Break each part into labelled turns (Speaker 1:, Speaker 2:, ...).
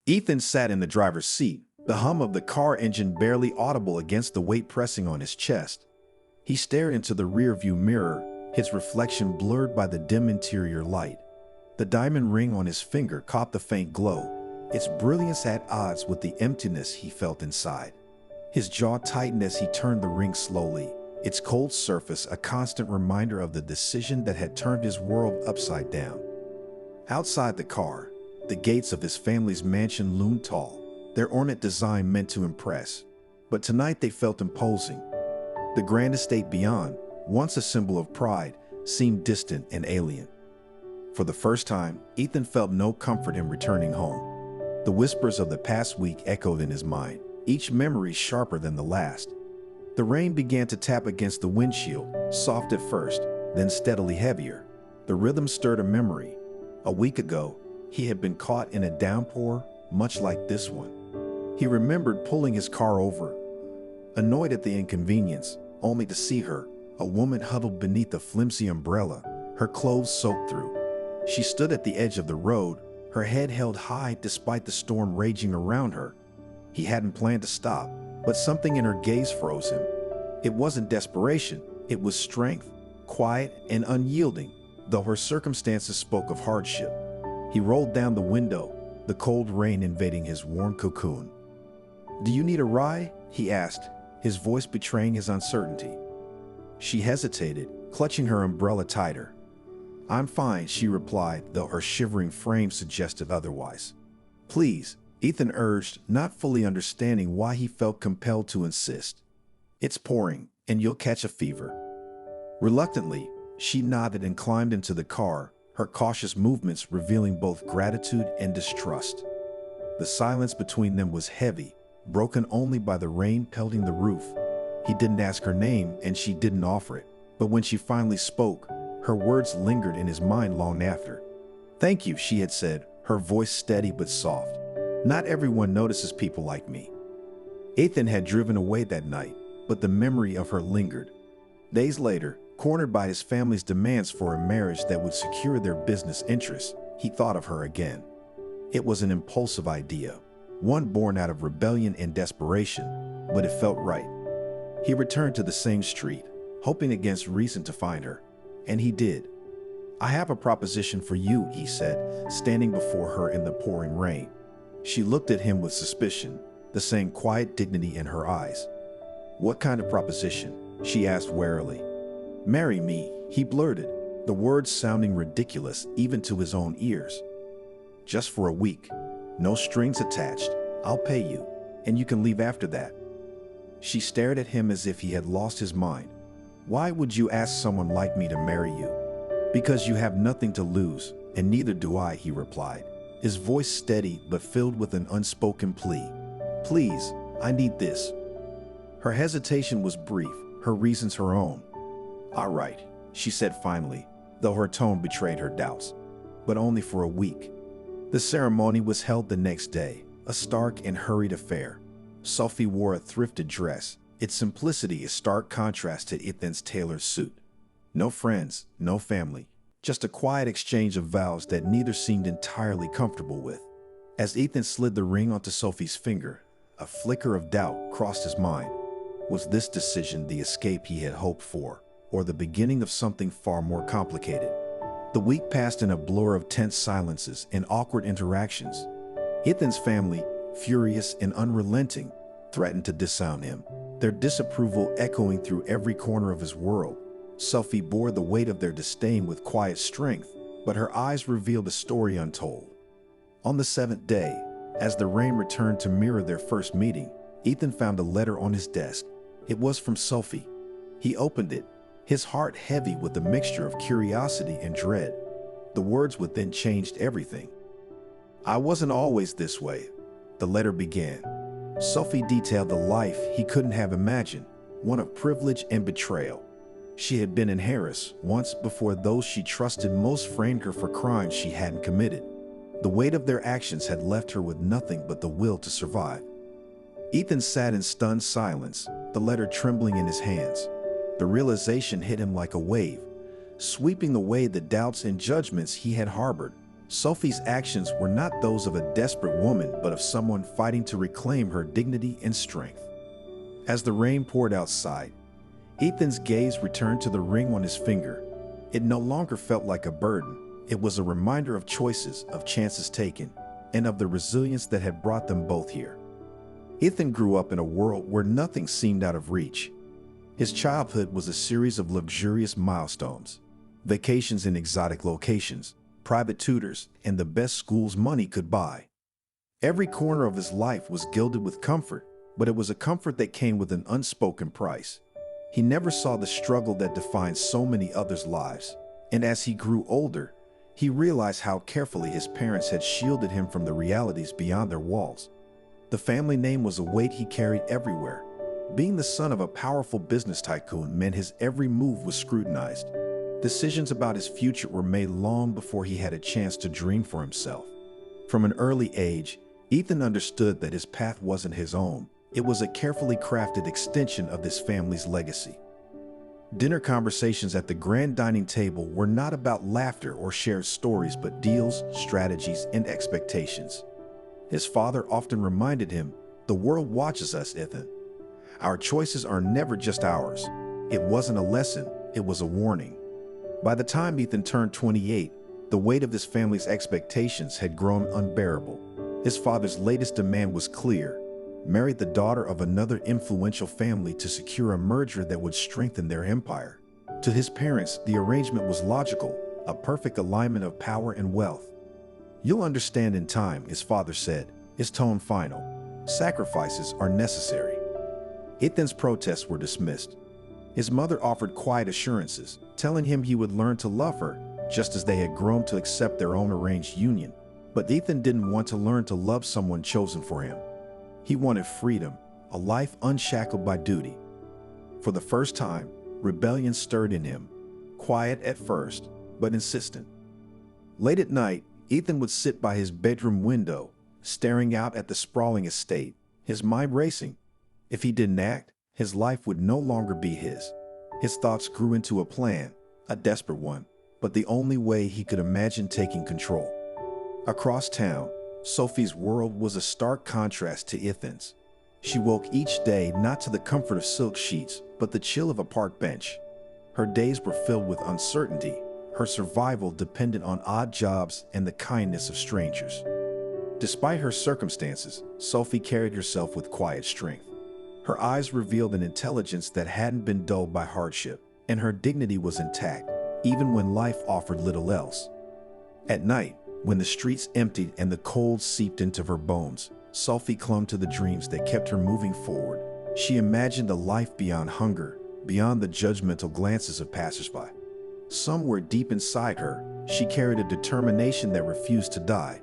Speaker 1: Ethan sat in the driver's seat, the hum of the car engine barely audible against the weight pressing on his chest. He stared into the rearview mirror, his reflection blurred by the dim interior light. The diamond ring on his finger caught the faint glow, its brilliance at odds with the emptiness he felt inside. His jaw tightened as he turned the ring slowly, its cold surface a constant reminder of the decision that had turned his world upside down. Outside the car, the gates of his family's mansion loomed tall, their ornate design meant to impress. But tonight they felt imposing. The grand estate beyond, once a symbol of pride, seemed distant and alien. For the first time, Ethan felt no comfort in returning home. The whispers of the past week echoed in his mind, each memory sharper than the last. The rain began to tap against the windshield, soft at first, then steadily heavier. The rhythm stirred a memory. A week ago, he had been caught in a downpour, much like this one. He remembered pulling his car over, annoyed at the inconvenience, only to see her, a woman huddled beneath a flimsy umbrella, her clothes soaked through. She stood at the edge of the road, her head held high despite the storm raging around her. He hadn't planned to stop, but something in her gaze froze him. It wasn't desperation, it was strength, quiet and unyielding, though her circumstances spoke of hardship. He rolled down the window, the cold rain invading his warm cocoon. "Do you need a ride?" he asked, his voice betraying his uncertainty. She hesitated, clutching her umbrella tighter. "I'm fine," she replied, though her shivering frame suggested otherwise. "Please," Ethan urged, not fully understanding why he felt compelled to insist. "It's pouring, and you'll catch a fever." Reluctantly, she nodded and climbed into the car, her cautious movements revealing both gratitude and distrust. The silence between them was heavy, broken only by the rain pelting the roof. He didn't ask her name, and she didn't offer it. But when she finally spoke, her words lingered in his mind long after. "Thank you," she had said, her voice steady but soft. "Not everyone notices people like me." Ethan had driven away that night, but the memory of her lingered. Days later, cornered by his family's demands for a marriage that would secure their business interests, he thought of her again. It was an impulsive idea, one born out of rebellion and desperation, but it felt right. He returned to the same street, hoping against reason to find her, and he did. "I have a proposition for you," he said, standing before her in the pouring rain. She looked at him with suspicion, the same quiet dignity in her eyes. "What kind of proposition?" she asked warily. "Marry me," he blurted, the words sounding ridiculous even to his own ears. "Just for a week. No strings attached. I'll pay you, and you can leave after that." She stared at him as if he had lost his mind. "Why would you ask someone like me to marry you?" "Because you have nothing to lose, and neither do I," he replied, his voice steady but filled with an unspoken plea. "Please, I need this." Her hesitation was brief, her reasons her own. "All right," she said finally, though her tone betrayed her doubts. "But only for a week." The ceremony was held the next day, a stark and hurried affair. Sophie wore a thrifted dress, its simplicity a stark contrast to Ethan's tailored suit. No friends, no family, just a quiet exchange of vows that neither seemed entirely comfortable with. As Ethan slid the ring onto Sophie's finger, a flicker of doubt crossed his mind. Was this decision the escape he had hoped for, or the beginning of something far more complicated? The week passed in a blur of tense silences and awkward interactions. Ethan's family, furious and unrelenting, threatened to disown him, their disapproval echoing through every corner of his world. Sophie bore the weight of their disdain with quiet strength, but her eyes revealed a story untold. On the seventh day, as the rain returned to mirror their first meeting, Ethan found a letter on his desk. It was from Sophie. He opened it, his heart heavy with a mixture of curiosity and dread. The words within changed everything. "I wasn't always this way," the letter began. Sophie detailed the life he couldn't have imagined, one of privilege and betrayal. She had been in Harris once before those she trusted most framed her for crimes she hadn't committed. The weight of their actions had left her with nothing but the will to survive. Ethan sat in stunned silence, the letter trembling in his hands. The realization hit him like a wave, sweeping away the doubts and judgments he had harbored. Sophie's actions were not those of a desperate woman, but of someone fighting to reclaim her dignity and strength. As the rain poured outside, Ethan's gaze returned to the ring on his finger. It no longer felt like a burden. It was a reminder of choices, of chances taken, and of the resilience that had brought them both here. Ethan grew up in a world where nothing seemed out of reach. His childhood was a series of luxurious milestones, vacations in exotic locations, private tutors, and the best schools money could buy. Every corner of his life was gilded with comfort, but it was a comfort that came with an unspoken price. He never saw the struggle that defined so many others' lives, and as he grew older, he realized how carefully his parents had shielded him from the realities beyond their walls. The family name was a weight he carried everywhere. Being the son of a powerful business tycoon meant his every move was scrutinized. Decisions about his future were made long before he had a chance to dream for himself. From an early age, Ethan understood that his path wasn't his own. It was a carefully crafted extension of this family's legacy. Dinner conversations at the grand dining table were not about laughter or shared stories, but deals, strategies, and expectations. His father often reminded him, "The world watches us, Ethan. Our choices are never just ours." It wasn't a lesson, it was a warning. By the time Ethan turned 28, the weight of his family's expectations had grown unbearable. His father's latest demand was clear: marry the daughter of another influential family to secure a merger that would strengthen their empire. To his parents, the arrangement was logical, a perfect alignment of power and wealth. "You'll understand in time," his father said, his tone final. "Sacrifices are necessary." Ethan's protests were dismissed. His mother offered quiet assurances, telling him he would learn to love her, just as they had grown to accept their own arranged union. But Ethan didn't want to learn to love someone chosen for him. He wanted freedom, a life unshackled by duty. For the first time, rebellion stirred in him, quiet at first, but insistent. Late at night, Ethan would sit by his bedroom window, staring out at the sprawling estate, his mind racing. If he didn't act, his life would no longer be his. His thoughts grew into a plan, a desperate one, but the only way he could imagine taking control. Across town, Sophie's world was a stark contrast to Ethan's. She woke each day not to the comfort of silk sheets, but the chill of a park bench. Her days were filled with uncertainty, her survival dependent on odd jobs and the kindness of strangers. Despite her circumstances, Sophie carried herself with quiet strength. Her eyes revealed an intelligence that hadn't been dulled by hardship, and her dignity was intact, even when life offered little else. At night, when the streets emptied and the cold seeped into her bones, Sophie clung to the dreams that kept her moving forward. She imagined a life beyond hunger, beyond the judgmental glances of passersby. Somewhere deep inside her, she carried a determination that refused to die.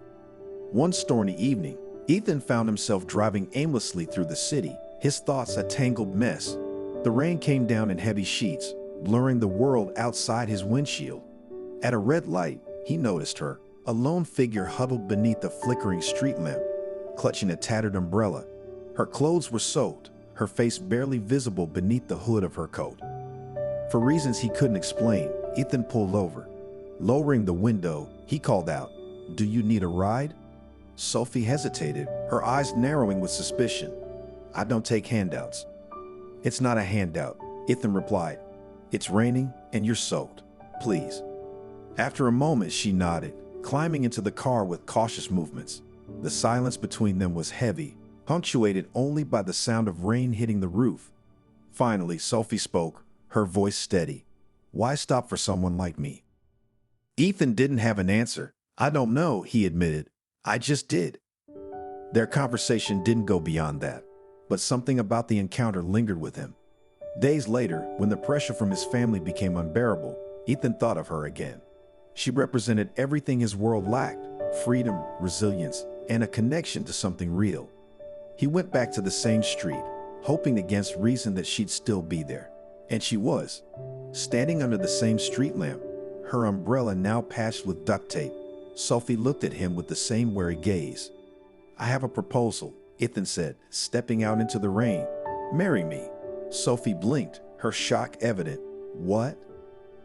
Speaker 1: One stormy evening, Ethan found himself driving aimlessly through the city, his thoughts a tangled mess. The rain came down in heavy sheets, blurring the world outside his windshield. At a red light, he noticed her, a lone figure huddled beneath a flickering street lamp, clutching a tattered umbrella. Her clothes were soaked, her face barely visible beneath the hood of her coat. For reasons he couldn't explain, Ethan pulled over. Lowering the window, he called out, "Do you need a ride?" Sophie hesitated, her eyes narrowing with suspicion. "I don't take handouts." "It's not a handout," Ethan replied. "It's raining and you're soaked. Please." After a moment, she nodded, climbing into the car with cautious movements. The silence between them was heavy, punctuated only by the sound of rain hitting the roof. Finally, Sophie spoke, her voice steady. "Why stop for someone like me?" Ethan didn't have an answer. "I don't know," he admitted. "I just did." Their conversation didn't go beyond that, but something about the encounter lingered with him. Days later, when the pressure from his family became unbearable, Ethan thought of her again. She represented everything his world lacked: freedom, resilience, and a connection to something real. He went back to the same street, hoping against reason that she'd still be there. And she was, standing under the same street lamp, her umbrella now patched with duct tape. Sophie looked at him with the same wary gaze. "I have a proposal," Ethan said, stepping out into the rain. "Marry me." Sophie blinked, her shock evident. "What?"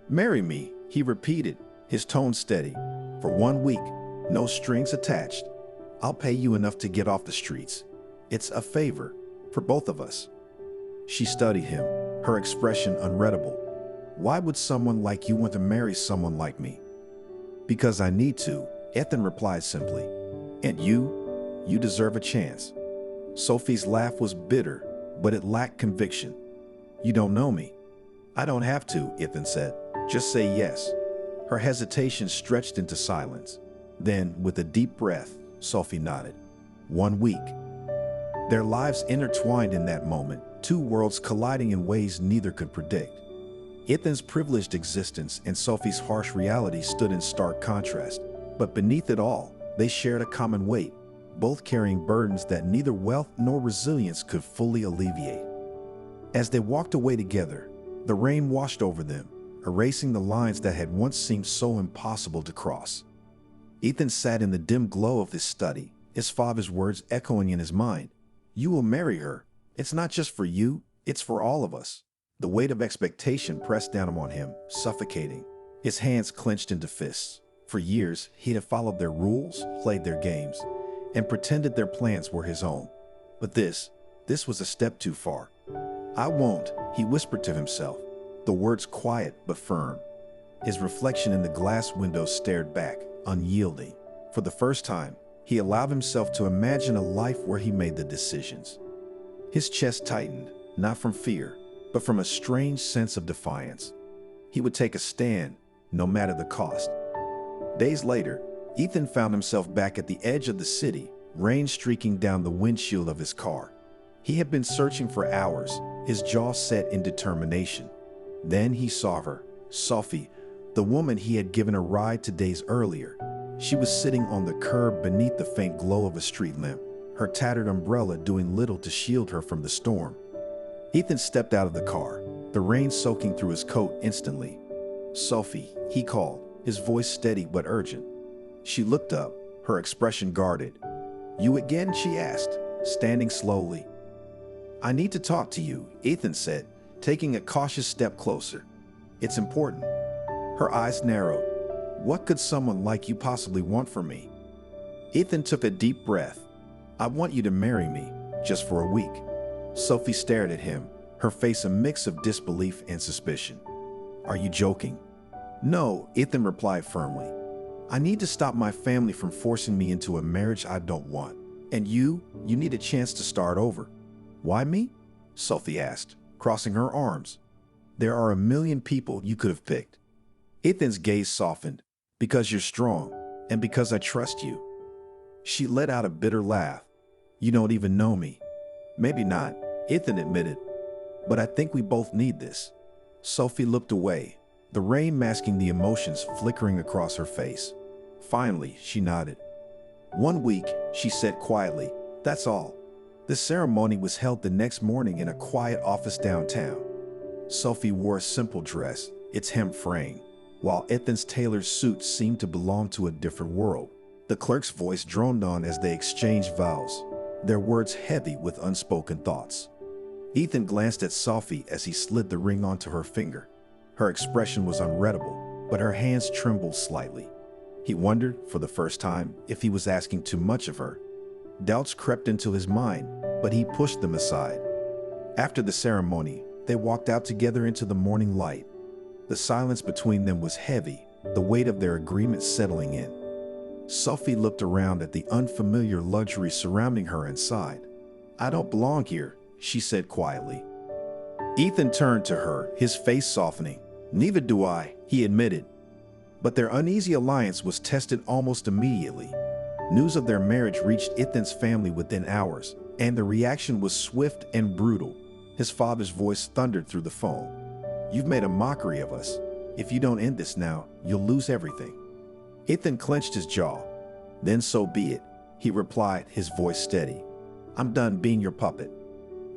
Speaker 1: "Marry me," he repeated, his tone steady. "For 1 week, No strings attached. I'll pay you enough to get off the streets. It's a favor for both of us. She studied him, her expression unreadable. Why would someone like you want to marry someone like me? Because I need to, Ethan replied simply. And you deserve a chance. Sophie's laugh was bitter, but it lacked conviction. You don't know me. I don't have to, Ethan said. Just say yes. Her hesitation stretched into silence. Then, with a deep breath, Sophie nodded. 1 week. Their lives intertwined in that moment, two worlds colliding in ways neither could predict. Ethan's privileged existence and Sophie's harsh reality stood in stark contrast. But beneath it all, they shared a common weight, both carrying burdens that neither wealth nor resilience could fully alleviate. As they walked away together, the rain washed over them, erasing the lines that had once seemed so impossible to cross. Ethan sat in the dim glow of his study, his father's words echoing in his mind. You will marry her. It's not just for you, it's for all of us. The weight of expectation pressed down on him, suffocating. His hands clenched into fists. For years, he had followed their rules, played their games, and pretended their plans were his own. But this was a step too far. I won't, he whispered to himself, the words quiet but firm. His reflection in the glass window stared back, unyielding. For the first time, he allowed himself to imagine a life where he made the decisions. His chest tightened, not from fear, but from a strange sense of defiance. He would take a stand, no matter the cost. Days later, Ethan found himself back at the edge of the city, rain streaking down the windshield of his car. He had been searching for hours, his jaw set in determination. Then he saw her, Sophie, the woman he had given a ride to days earlier. She was sitting on the curb beneath the faint glow of a street lamp, her tattered umbrella doing little to shield her from the storm. Ethan stepped out of the car, the rain soaking through his coat instantly. Sophie, he called, his voice steady but urgent. She looked up, her expression guarded. You again? She asked, standing slowly. I need to talk to you, Ethan said, taking a cautious step closer. It's important. Her eyes narrowed. What could someone like you possibly want from me? Ethan took a deep breath. I want you to marry me, just for a week. Sophie stared at him, her face a mix of disbelief and suspicion. Are you joking? No, Ethan replied firmly. I need to stop my family from forcing me into a marriage I don't want. And you need a chance to start over. Why me? Sophie asked, crossing her arms. There are a million people you could have picked. Ethan's gaze softened. Because you're strong, and because I trust you. She let out a bitter laugh. You don't even know me. Maybe not, Ethan admitted. But I think we both need this. Sophie looked away, the rain masking the emotions flickering across her face. Finally, she nodded. 1 week, she said quietly. That's all. The ceremony was held the next morning in a quiet office downtown. Sophie wore a simple dress, its hem fraying, while Ethan's tailored suit seemed to belong to a different world. The clerk's voice droned on as they exchanged vows, their words heavy with unspoken thoughts. Ethan glanced at Sophie as he slid the ring onto her finger. Her expression was unreadable, but her hands trembled slightly. He wondered, for the first time, if he was asking too much of her. Doubts crept into his mind, but he pushed them aside. After the ceremony, they walked out together into the morning light. The silence between them was heavy, the weight of their agreement settling in. Sophie looked around at the unfamiliar luxury surrounding her and sighed. I don't belong here, she said quietly. Ethan turned to her, his face softening. Neither do I, he admitted. But their uneasy alliance was tested almost immediately. News of their marriage reached Ethan's family within hours, and the reaction was swift and brutal. His father's voice thundered through the phone. You've made a mockery of us. If you don't end this now, you'll lose everything. Ethan clenched his jaw. Then so be it, he replied, his voice steady. I'm done being your puppet.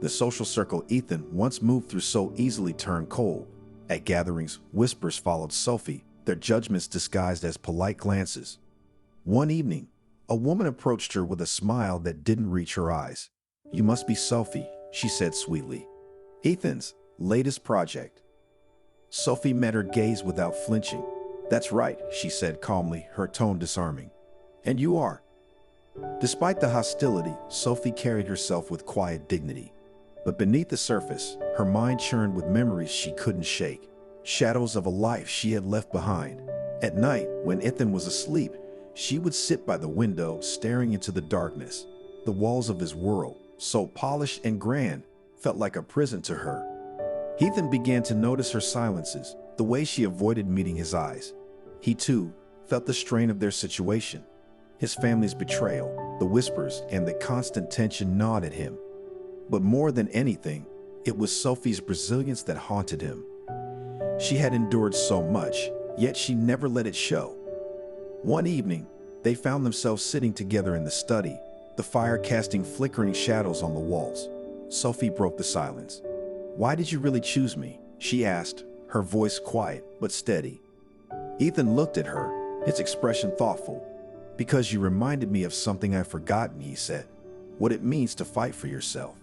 Speaker 1: The social circle Ethan once moved through so easily turned cold. At gatherings, whispers followed Sophie, their judgments disguised as polite glances. One evening, a woman approached her with a smile that didn't reach her eyes. You must be Sophie, she said sweetly. Ethan's latest project. Sophie met her gaze without flinching. That's right, she said calmly, her tone disarming. And you are. Despite the hostility, Sophie carried herself with quiet dignity. But beneath the surface, her mind churned with memories she couldn't shake, shadows of a life she had left behind. At night, when Ethan was asleep, she would sit by the window, staring into the darkness. The walls of his world, so polished and grand, felt like a prison to her. Ethan began to notice her silences, the way she avoided meeting his eyes. He, too, felt the strain of their situation. His family's betrayal, the whispers, and the constant tension gnawed at him. But more than anything, it was Sophie's resilience that haunted him. She had endured so much, yet she never let it show. One evening, they found themselves sitting together in the study, the fire casting flickering shadows on the walls. Sophie broke the silence. "Why did you really choose me?" she asked, her voice quiet but steady. Ethan looked at her, his expression thoughtful. "Because you reminded me of something I've forgotten," he said. "What it means to fight for yourself."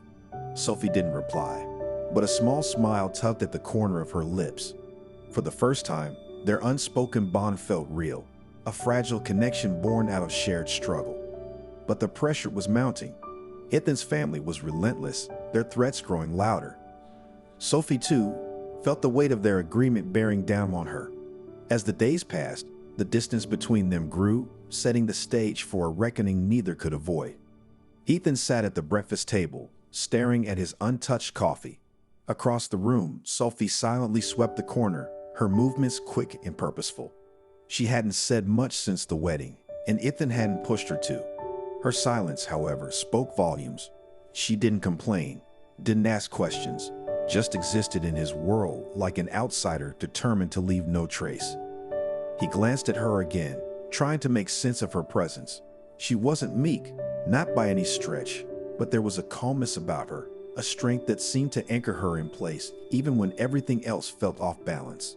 Speaker 1: Sophie didn't reply, but a small smile tugged at the corner of her lips. For the first time, their unspoken bond felt real, a fragile connection born out of shared struggle. But the pressure was mounting. Ethan's family was relentless, their threats growing louder. Sophie, too, felt the weight of their agreement bearing down on her. As the days passed, the distance between them grew, setting the stage for a reckoning neither could avoid. Ethan sat at the breakfast table, staring at his untouched coffee. Across the room, Sophie silently swept the corner, her movements quick and purposeful. She hadn't said much since the wedding, and Ethan hadn't pushed her to. Her silence, however, spoke volumes. She didn't complain, didn't ask questions, just existed in his world like an outsider determined to leave no trace. He glanced at her again, trying to make sense of her presence. She wasn't meek, not by any stretch, but there was a calmness about her, a strength that seemed to anchor her in place even when everything else felt off balance.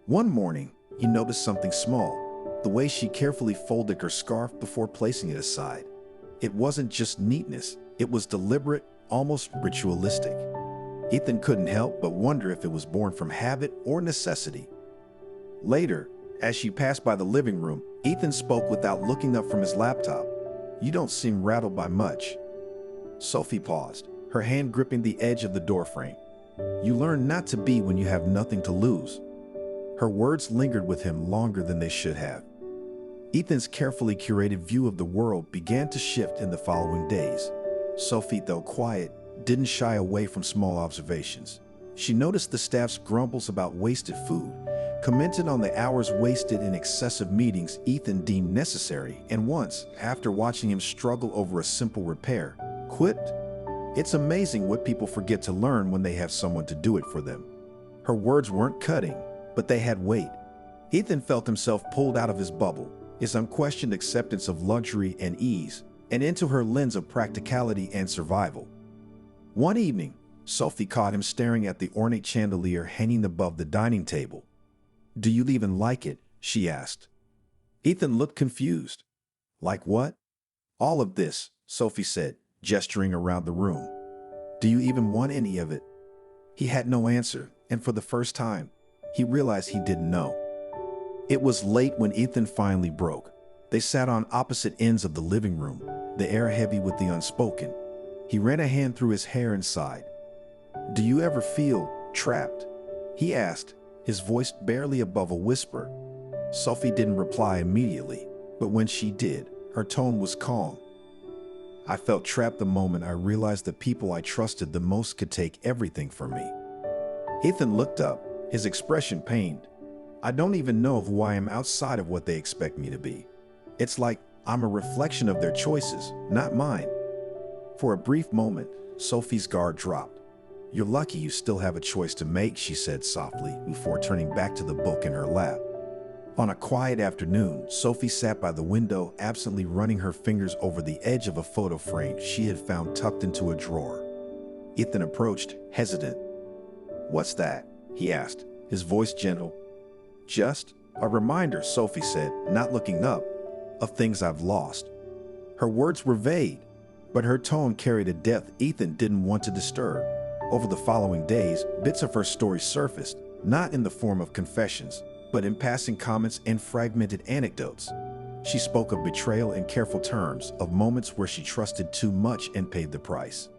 Speaker 1: One morning, he noticed something small, the way she carefully folded her scarf before placing it aside. It wasn't just neatness, it was deliberate, almost ritualistic. Ethan couldn't help but wonder if it was born from habit or necessity. Later, as she passed by the living room, Ethan spoke without looking up from his laptop. "You don't seem rattled by much." Sophie paused, her hand gripping the edge of the doorframe. "You learn not to be when you have nothing to lose." Her words lingered with him longer than they should have. Ethan's carefully curated view of the world began to shift in the following days. Sophie, though quiet, didn't shy away from small observations. She noticed the staff's grumbles about wasted food, commented on the hours wasted in excessive meetings Ethan deemed necessary, and once, after watching him struggle over a simple repair, quipped, "It's amazing what people forget to learn when they have someone to do it for them." Her words weren't cutting, but they had weight. Ethan felt himself pulled out of his bubble, his unquestioned acceptance of luxury and ease, and into her lens of practicality and survival. One evening, Sophie caught him staring at the ornate chandelier hanging above the dining table. "Do you even like it?" she asked. Ethan looked confused. "Like what?" "All of this," Sophie said, gesturing around the room. "Do you even want any of it?" He had no answer, and for the first time, he realized he didn't know. It was late when Ethan finally broke. They sat on opposite ends of the living room, the air heavy with the unspoken. He ran a hand through his hair and sighed. "Do you ever feel trapped?" he asked, his voice barely above a whisper. Sophie didn't reply immediately, but when she did, her tone was calm. "I felt trapped the moment I realized the people I trusted the most could take everything from me." Ethan looked up, his expression pained. "I don't even know why I'm outside of what they expect me to be. It's like I'm a reflection of their choices, not mine." For a brief moment, Sophie's guard dropped. "You're lucky you still have a choice to make," she said softly, before turning back to the book in her lap. On a quiet afternoon, Sophie sat by the window, absently running her fingers over the edge of a photo frame she had found tucked into a drawer. Ethan approached, hesitant. "What's that?" he asked, his voice gentle. "Just a reminder," Sophie said, not looking up, "of things I've lost." Her words were vague, but her tone carried a depth Ethan didn't want to disturb. Over the following days, bits of her story surfaced, not in the form of confessions, but in passing comments and fragmented anecdotes. She spoke of betrayal in careful terms, of moments where she trusted too much and paid the price.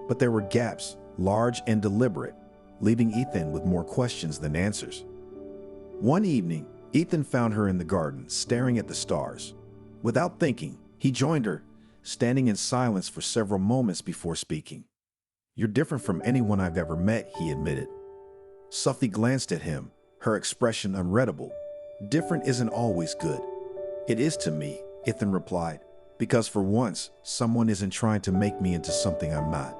Speaker 1: But there were gaps, large and deliberate, leaving Ethan with more questions than answers. One evening, Ethan found her in the garden, staring at the stars. Without thinking, he joined her, standing in silence for several moments before speaking. "You're different from anyone I've ever met," he admitted. Sophie glanced at him, her expression unreadable. "Different isn't always good." "It is to me," Ethan replied, "because for once, someone isn't trying to make me into something I'm not."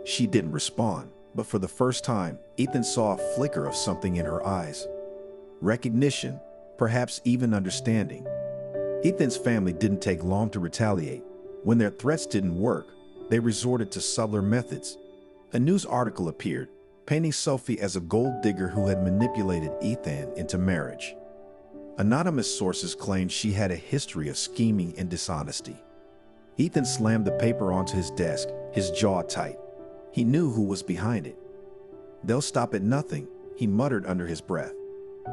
Speaker 1: She didn't respond, but for the first time, Ethan saw a flicker of something in her eyes. Recognition, perhaps even understanding. Ethan's family didn't take long to retaliate. When their threats didn't work, they resorted to subtler methods. A news article appeared, painting Sophie as a gold digger who had manipulated Ethan into marriage. Anonymous sources claimed she had a history of scheming and dishonesty. Ethan slammed the paper onto his desk, his jaw tight. He knew who was behind it. "They'll stop at nothing," he muttered under his breath.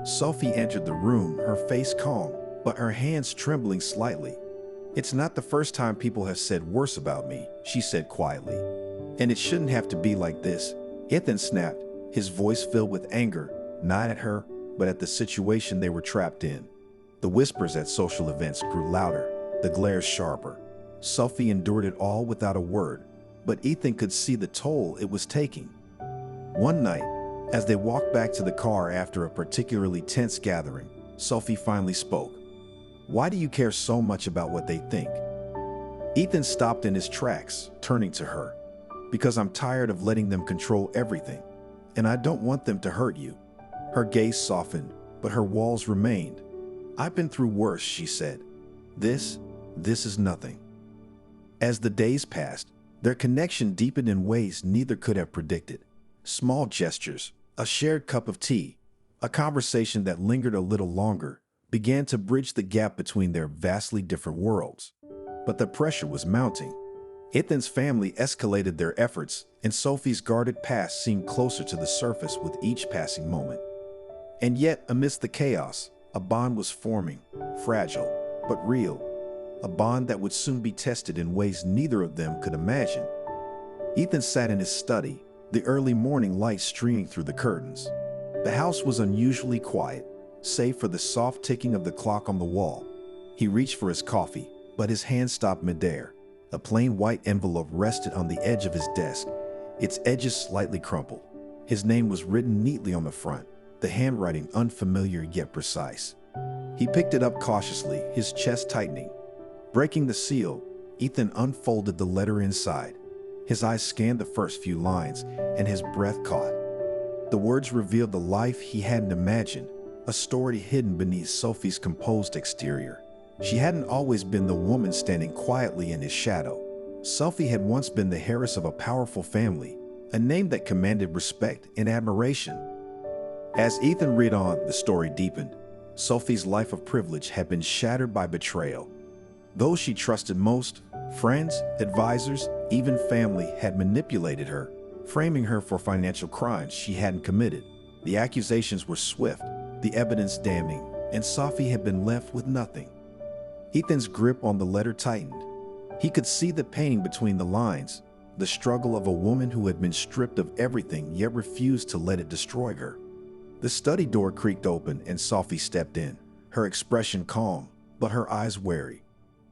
Speaker 1: Sophie entered the room, her face calm, but her hands trembling slightly. "It's not the first time people have said worse about me," she said quietly. "And it shouldn't have to be like this." Ethan snapped, his voice filled with anger, not at her, but at the situation they were trapped in. The whispers at social events grew louder, the glares sharper. Sophie endured it all without a word, but Ethan could see the toll it was taking. One night, as they walked back to the car after a particularly tense gathering, Sophie finally spoke. "Why do you care so much about what they think?" Ethan stopped in his tracks, turning to her. "Because I'm tired of letting them control everything, and I don't want them to hurt you." Her gaze softened, but her walls remained. "I've been through worse," she said. This is nothing." As the days passed, their connection deepened in ways neither could have predicted. Small gestures, a shared cup of tea, a conversation that lingered a little longer, began to bridge the gap between their vastly different worlds. But the pressure was mounting. Ethan's family escalated their efforts, and Sophie's guarded past seemed closer to the surface with each passing moment. And yet, amidst the chaos, a bond was forming, fragile, but real. A bond that would soon be tested in ways neither of them could imagine. Ethan sat in his study, the early morning light streaming through the curtains. The house was unusually quiet, save for the soft ticking of the clock on the wall. He reached for his coffee, but his hand stopped midair. A plain white envelope rested on the edge of his desk, its edges slightly crumpled. His name was written neatly on the front, the handwriting unfamiliar yet precise. He picked it up cautiously, his chest tightening. Breaking the seal, Ethan unfolded the letter inside. His eyes scanned the first few lines, and his breath caught. The words revealed the life he hadn't imagined, a story hidden beneath Sophie's composed exterior. She hadn't always been the woman standing quietly in his shadow. Sophie had once been the heiress of a powerful family, a name that commanded respect and admiration. As Ethan read on, the story deepened. Sophie's life of privilege had been shattered by betrayal. Those she trusted most, friends, advisors, even family, had manipulated her, framing her for financial crimes she hadn't committed. The accusations were swift, the evidence damning, and Sophie had been left with nothing. Ethan's grip on the letter tightened. He could see the pain between the lines, the struggle of a woman who had been stripped of everything yet refused to let it destroy her. The study door creaked open and Sophie stepped in, her expression calm, but her eyes wary.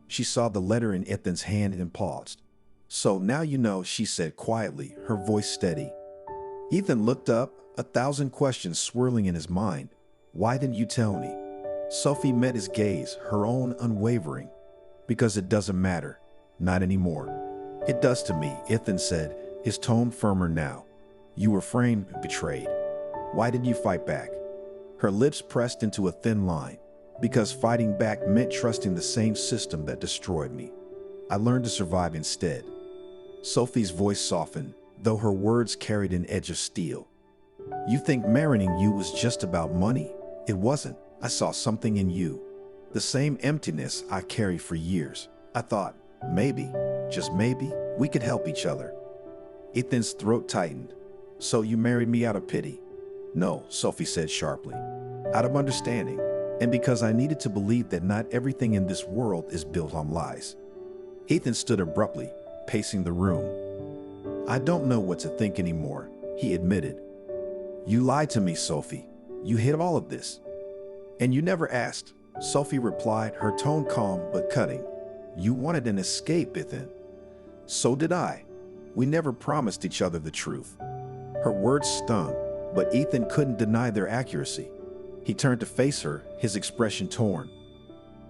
Speaker 1: She saw the letter in Ethan's hand and paused. "So now you know," she said quietly, her voice steady. Ethan looked up, a thousand questions swirling in his mind. "Why didn't you tell me?" Sophie met his gaze, her own unwavering. "Because it doesn't matter. Not anymore." "It does to me," Ethan said, his tone firmer now. "You were framed, betrayed. Why didn't you fight back?" Her lips pressed into a thin line. "Because fighting back meant trusting the same system that destroyed me. I learned to survive instead." Sophie's voice softened, though her words carried an edge of steel. "You think marrying you was just about money? It wasn't. I saw something in you. The same emptiness I carried for years. I thought, maybe, just maybe, we could help each other." Ethan's throat tightened. "So you married me out of pity?" "No," Sophie said sharply. "Out of understanding. and because I needed to believe that not everything in this world is built on lies. Ethan stood abruptly, pacing the room. I don't know what to think anymore, he admitted. You lied to me, Sophie. You hid all of this. And you never asked, Sophie replied, her tone calm but cutting. You wanted an escape, Ethan. So did I. We never promised each other the truth. Her words stung, but Ethan couldn't deny their accuracy. He turned to face her, his expression torn.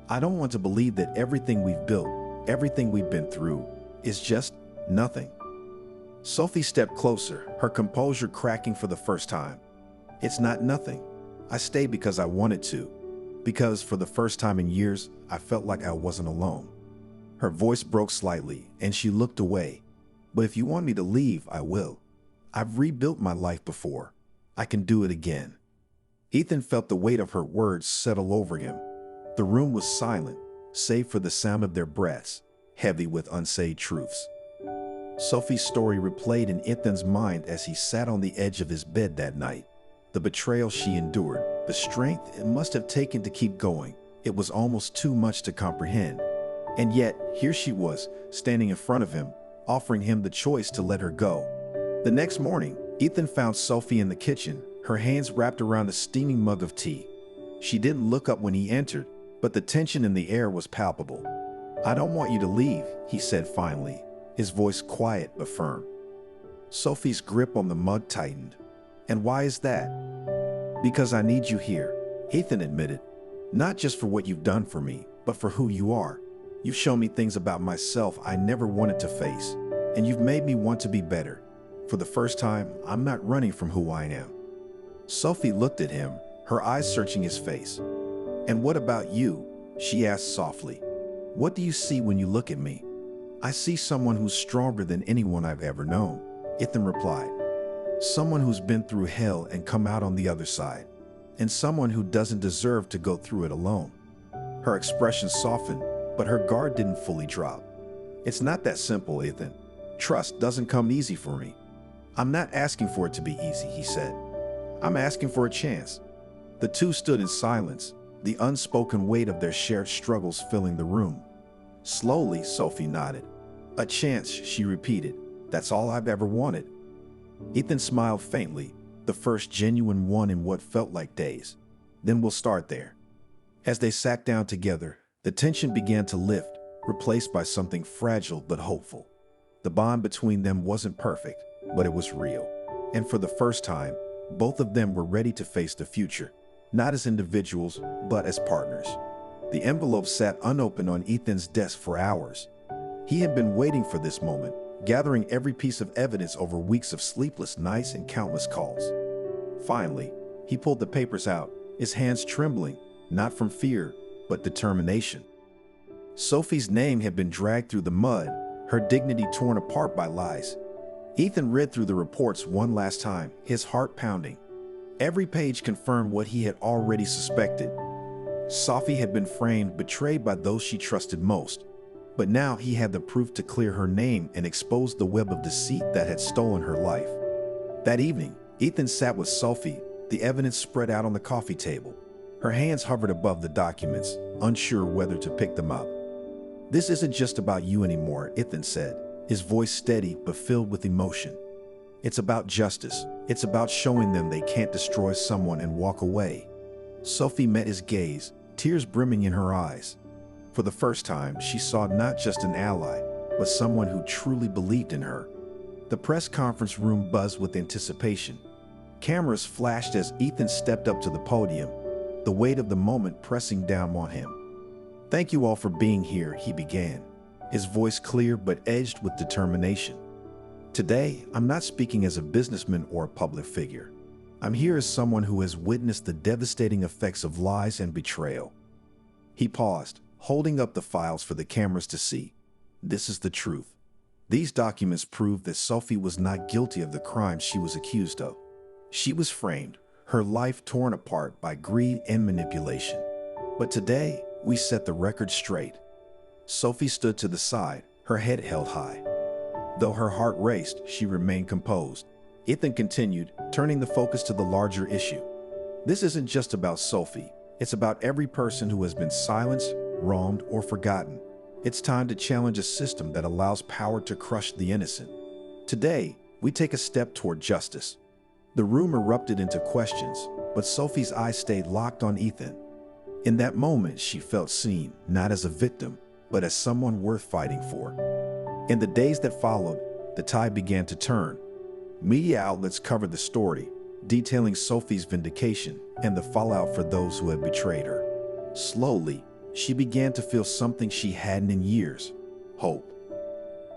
Speaker 1: I don't want to believe that everything we've built, everything we've been through, is just nothing. Sophie stepped closer, her composure cracking for the first time. It's not nothing. I stayed because I wanted to. Because for the first time in years, I felt like I wasn't alone. Her voice broke slightly, and she looked away. But if you want me to leave, I will. I've rebuilt my life before. I can do it again. Ethan felt the weight of her words settle over him. The room was silent, save for the sound of their breaths, heavy with unsaid truths. Sophie's story replayed in Ethan's mind as he sat on the edge of his bed that night. The betrayal she endured, the strength it must have taken to keep going. It was almost too much to comprehend. And yet, here she was, standing in front of him, offering him the choice to let her go. The next morning, Ethan found Sophie in the kitchen, her hands wrapped around a steaming mug of tea. She didn't look up when he entered, but the tension in the air was palpable. I don't want you to leave, he said finally, his voice quiet but firm. Sophie's grip on the mug tightened. And why is that? Because I need you here, Ethan admitted. Not just for what you've done for me, but for who you are. You've shown me things about myself I never wanted to face, and you've made me want to be better. For the first time, I'm not running from who I am. Sophie looked at him, her eyes searching his face. And what about you? She asked softly. What do you see when you look at me? I see someone who's stronger than anyone I've ever known, Ethan replied. Someone who's been through hell and come out on the other side, and someone who doesn't deserve to go through it alone. Her expression softened, but her guard didn't fully drop. It's not that simple, Ethan. Trust doesn't come easy for me. I'm not asking for it to be easy, he said. I'm asking for a chance. The two stood in silence, the unspoken weight of their shared struggles filling the room. Slowly, Sophie nodded. A chance, she repeated. That's all I've ever wanted. Ethan smiled faintly, the first genuine one in what felt like days. Then we'll start there. As they sat down together, the tension began to lift, replaced by something fragile but hopeful. The bond between them wasn't perfect, but it was real. And for the first time, both of them were ready to face the future, not as individuals, but as partners. The envelope sat unopened on Ethan's desk for hours. He had been waiting for this moment, gathering every piece of evidence over weeks of sleepless nights and countless calls. Finally, he pulled the papers out, his hands trembling, not from fear, but determination. Sophie's name had been dragged through the mud, her dignity torn apart by lies. Ethan read through the reports one last time, his heart pounding. Every page confirmed what he had already suspected. Sophie had been framed, betrayed by those she trusted most. But now he had the proof to clear her name and expose the web of deceit that had stolen her life. That evening, Ethan sat with Sophie, the evidence spread out on the coffee table. Her hands hovered above the documents, unsure whether to pick them up. This isn't just about you anymore, Ethan said, his voice steady but filled with emotion. It's about justice. It's about showing them they can't destroy someone and walk away. Sophie met his gaze, tears brimming in her eyes. For the first time, she saw not just an ally, but someone who truly believed in her. The press conference room buzzed with anticipation. Cameras flashed as Ethan stepped up to the podium, the weight of the moment pressing down on him. Thank you all for being here, he began, his voice clear but edged with determination. Today, I'm not speaking as a businessman or a public figure. I'm here as someone who has witnessed the devastating effects of lies and betrayal. He paused, holding up the files for the cameras to see. This is the truth. These documents prove that Sophie was not guilty of the crimes she was accused of. She was framed, her life torn apart by greed and manipulation. But today, we set the record straight. Sophie stood to the side, her head held high. Though her heart raced, she remained composed. Ethan continued, turning the focus to the larger issue. This isn't just about Sophie. It's about every person who has been silenced, wronged, or forgotten. It's time to challenge a system that allows power to crush the innocent. Today, we take a step toward justice. The room erupted into questions, but Sophie's eyes stayed locked on Ethan. In that moment, she felt seen, not as a victim, but as someone worth fighting for. In the days that followed, the tide began to turn. Media outlets covered the story, detailing Sophie's vindication and the fallout for those who had betrayed her. Slowly, she began to feel something she hadn't in years: hope.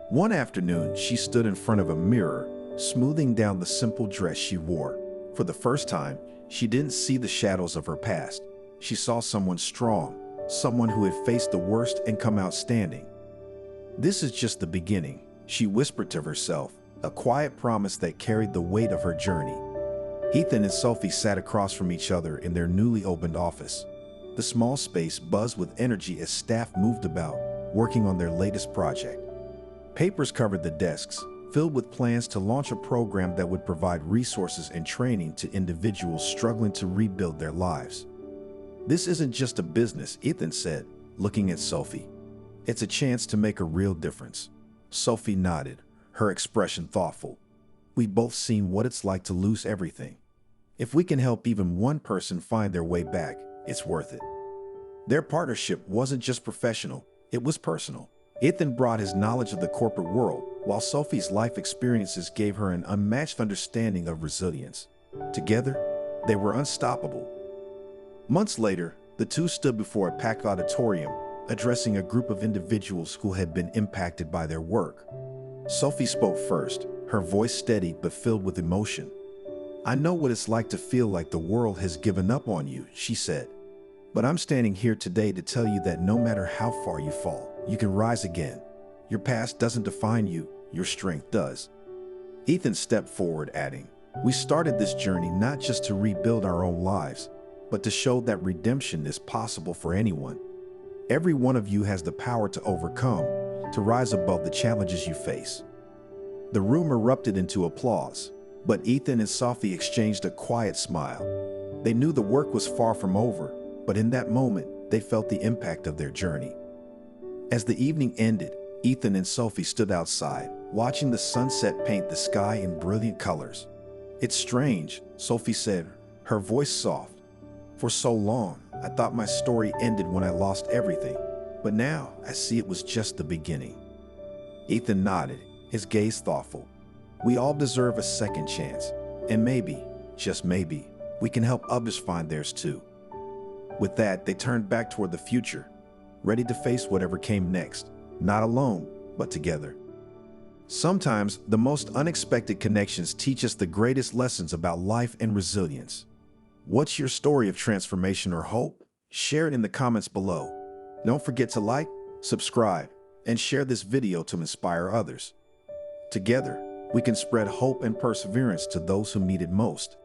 Speaker 1: One afternoon, she stood in front of a mirror, smoothing down the simple dress she wore. For the first time, she didn't see the shadows of her past. She saw someone strong, someone who had faced the worst and come out standing. "This is just the beginning," she whispered to herself, a quiet promise that carried the weight of her journey. Ethan and Sophie sat across from each other in their newly opened office. The small space buzzed with energy as staff moved about, working on their latest project. Papers covered the desks, filled with plans to launch a program that would provide resources and training to individuals struggling to rebuild their lives. "This isn't just a business," Ethan said, looking at Sophie. "It's a chance to make a real difference." Sophie nodded, her expression thoughtful. "We've both seen what it's like to lose everything. If we can help even one person find their way back, it's worth it." Their partnership wasn't just professional, it was personal. Ethan brought his knowledge of the corporate world, while Sophie's life experiences gave her an unmatched understanding of resilience. Together, they were unstoppable. Months later, the two stood before a packed auditorium, addressing a group of individuals who had been impacted by their work. Sophie spoke first, her voice steady but filled with emotion. "I know what it's like to feel like the world has given up on you," she said. "But I'm standing here today to tell you that no matter how far you fall, you can rise again. Your past doesn't define you, your strength does." Ethan stepped forward, adding, "We started this journey not just to rebuild our own lives, but to show that redemption is possible for anyone. Every one of you has the power to overcome, to rise above the challenges you face." The room erupted into applause, but Ethan and Sophie exchanged a quiet smile. They knew the work was far from over, but in that moment, they felt the impact of their journey. As the evening ended, Ethan and Sophie stood outside, watching the sunset paint the sky in brilliant colors. "It's strange," Sophie said, her voice soft. "For so long, I thought my story ended when I lost everything, but now I see it was just the beginning." Ethan nodded, his gaze thoughtful. "We all deserve a second chance, and maybe, just maybe, we can help others find theirs too." With that, they turned back toward the future, ready to face whatever came next, not alone, but together. Sometimes, the most unexpected connections teach us the greatest lessons about life and resilience. What's your story of transformation or hope? Share it in the comments below. Don't forget to like, subscribe, and share this video to inspire others. Together, we can spread hope and perseverance to those who need it most.